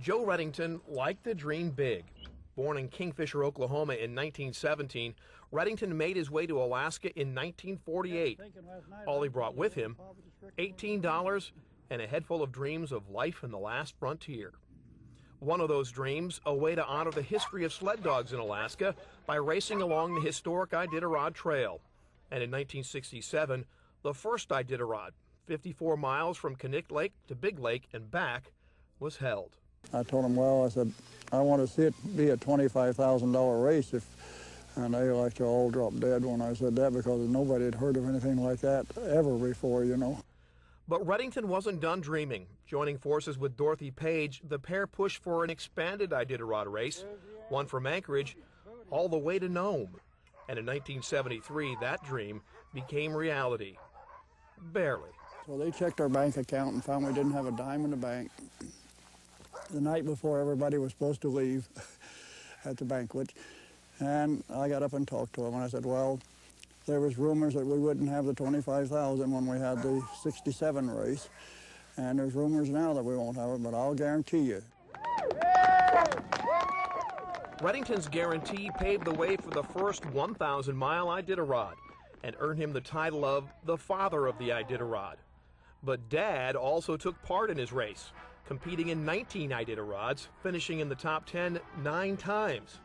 Joe Redington liked to dream big. Born in Kingfisher, Oklahoma in 1917, Redington made his way to Alaska in 1948. All he brought with him, $18 and a head full of dreams of life in the last frontier. One of those dreams, a way to honor the history of sled dogs in Alaska by racing along the historic Iditarod Trail. And in 1967, the first Iditarod, 54 miles from Knik Lake to Big Lake and back, was held. I told him, well, I said, I want to see it be a $25,000 race. And they like to all drop dead when I said that, because nobody had heard of anything like that ever before, you know. But Redington wasn't done dreaming. Joining forces with Dorothy Page, the pair pushed for an expanded Iditarod race, one from Anchorage all the way to Nome. And in 1973, that dream became reality. Barely. So they checked our bank account and found we didn't have a dime in the bank the night before everybody was supposed to leave at the banquet. And I got up and talked to them, and I said, well, there was rumors that we wouldn't have the 25,000 when we had the 67 race, and there's rumors now that we won't have it, but I'll guarantee you. Redington's guarantee paved the way for the first 1,000-mile Iditarod and earned him the title of the father of the Iditarod. But Dad also took part in his race, competing in 19 Iditarods, finishing in the top 10 9 times.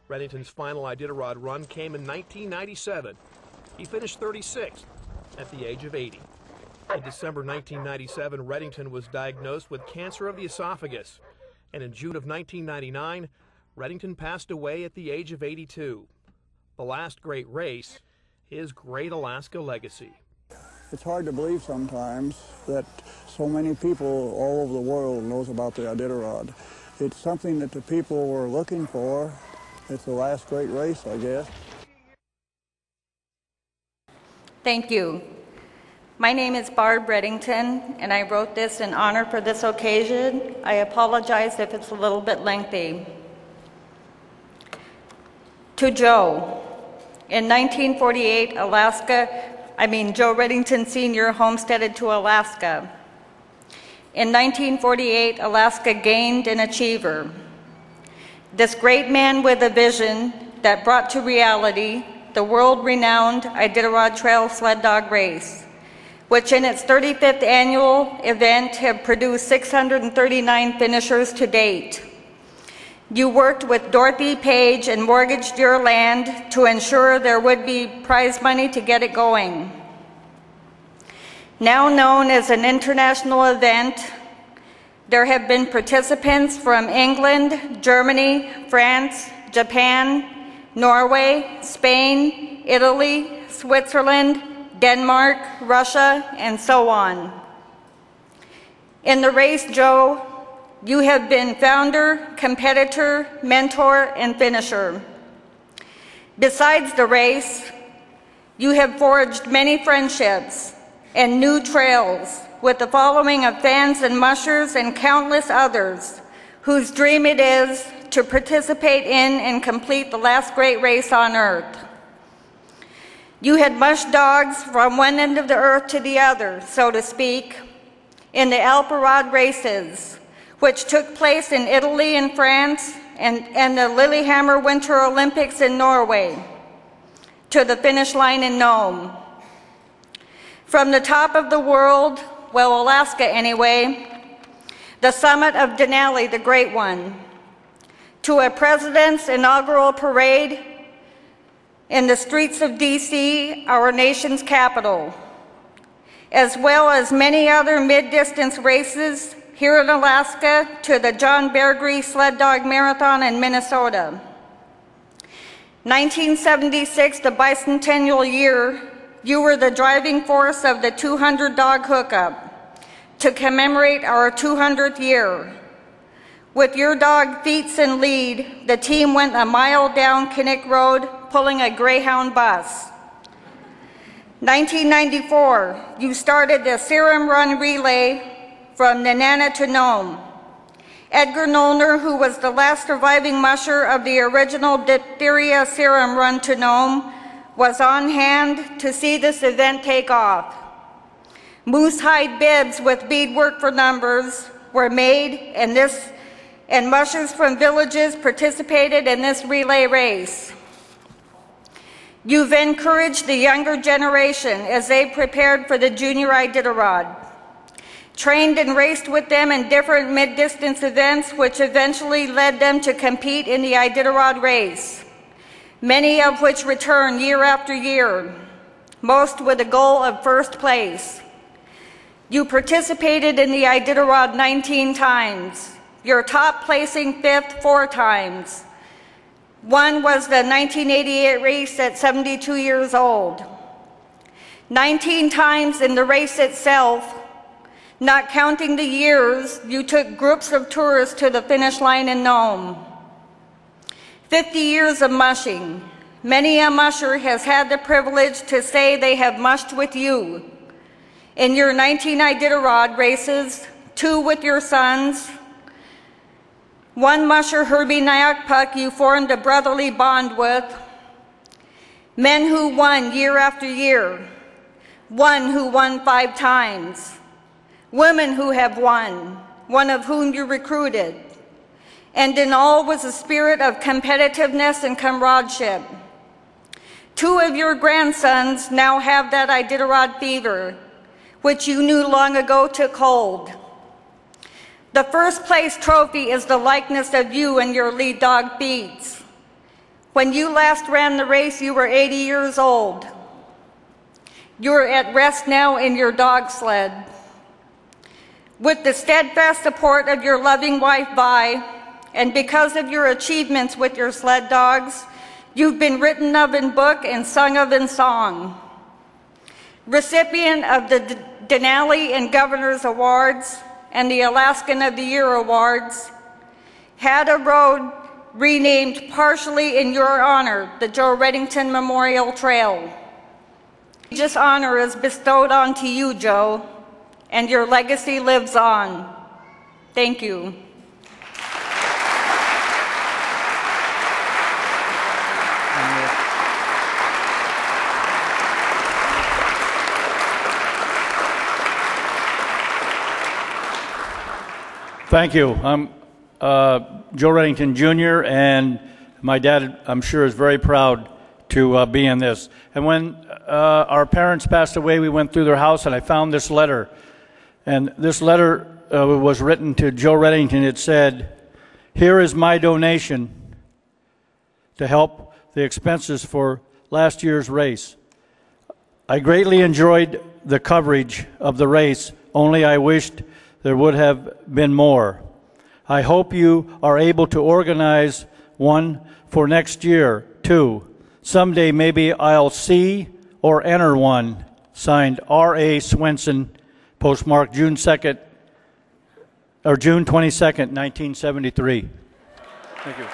Redington's final Iditarod run came in 1997. He finished 36th at the age of 80. In December 1997, Redington was diagnosed with cancer of the esophagus. And in June of 1999, Redington passed away at the age of 82. The last great race, his great Alaska legacy. It's hard to believe sometimes that so many people all over the world knows about the Iditarod. It's something that the people were looking for. It's the last great race, I guess. Thank you. My name is Barb Redington, and I wrote this in honor for this occasion. I apologize if it's a little bit lengthy. To Joe, in 1948, Joe Redington Sr. homesteaded to Alaska. In 1948, Alaska gained an achiever. This great man with a vision that brought to reality the world-renowned Iditarod Trail Sled Dog Race, which in its 35th annual event have produced 639 finishers to date. You worked with Dorothy Page and mortgaged your land to ensure there would be prize money to get it going. Now known as an international event, there have been participants from England, Germany, France, Japan, Norway, Spain, Italy, Switzerland, Denmark, Russia, and so on. In the race, Joe, you have been founder, competitor, mentor, and finisher. Besides the race, you have forged many friendships and new trails with the following of fans and mushers and countless others whose dream it is to participate in and complete the last great race on earth. You had mush dogs from one end of the earth to the other, so to speak, in the Alperod races, which took place in Italy and France, and the Lillehammer Winter Olympics in Norway, to the finish line in Nome. From the top of the world, well, Alaska anyway, the summit of Denali, the Great One, to a president's inaugural parade in the streets of D.C., our nation's capital, as well as many other mid-distance races here in Alaska, to the John Beargree Sled Dog Marathon in Minnesota. 1976, the bicentennial year, you were the driving force of the 200 dog hookup to commemorate our 200th year. With your dog Feets in lead, the team went a mile down Knik Road pulling a Greyhound bus. 1994, you started the Serum Run Relay from Nenana to Nome. Edgar Nolner, who was the last surviving musher of the original diphtheria serum run to Nome, was on hand to see this event take off. Moose hide bibs with beadwork for numbers were made, and and mushers from villages participated in this relay race. You've encouraged the younger generation as they prepared for the Junior Iditarod, trained and raced with them in different mid-distance events, which eventually led them to compete in the Iditarod race, many of which return year after year, most with a goal of first place. You participated in the Iditarod 19 times, your top placing fifth 4 times. One was the 1988 race at 72 years old. 19 times in the race itself, not counting the years, you took groups of tourists to the finish line in Nome. 50 years of mushing. Many a musher has had the privilege to say they have mushed with you. In your 19 Iditarod races, 2 with your sons, 1 musher, Herbie Nyakpuk, you formed a brotherly bond with. Men who won year after year. 1 who won 5 times. Women who have won, 1 of whom you recruited. And in all was a spirit of competitiveness and comradeship. 2 of your grandsons now have that Iditarod fever, which you knew long ago took hold. The first place trophy is the likeness of you and your lead dog feats. When you last ran the race, you were 80 years old. You're at rest now in your dog sled. With the steadfast support of your loving wife, Vi, and because of your achievements with your sled dogs, you've been written of in book and sung of in song. Recipient of the Denali and Governor's Awards and the Alaskan of the Year Awards, had a road renamed partially in your honor, the Joe Redington Memorial Trail. This honor is bestowed onto you, Joe, and your legacy lives on. Thank you. Thank you. I'm Joe Redington Jr., and my dad, I'm sure, is very proud to be in this. And when our parents passed away, we went through their house, and I found this letter. And this letter was written to Joe Redington. It said, "Here is my donation to help the expenses for last year's race. I greatly enjoyed the coverage of the race, only I wished there would have been more. I hope you are able to organize one for next year, too. Someday maybe I'll see or enter one." Signed, R.A. Swenson, postmarked June 22nd, 1973. Thank you.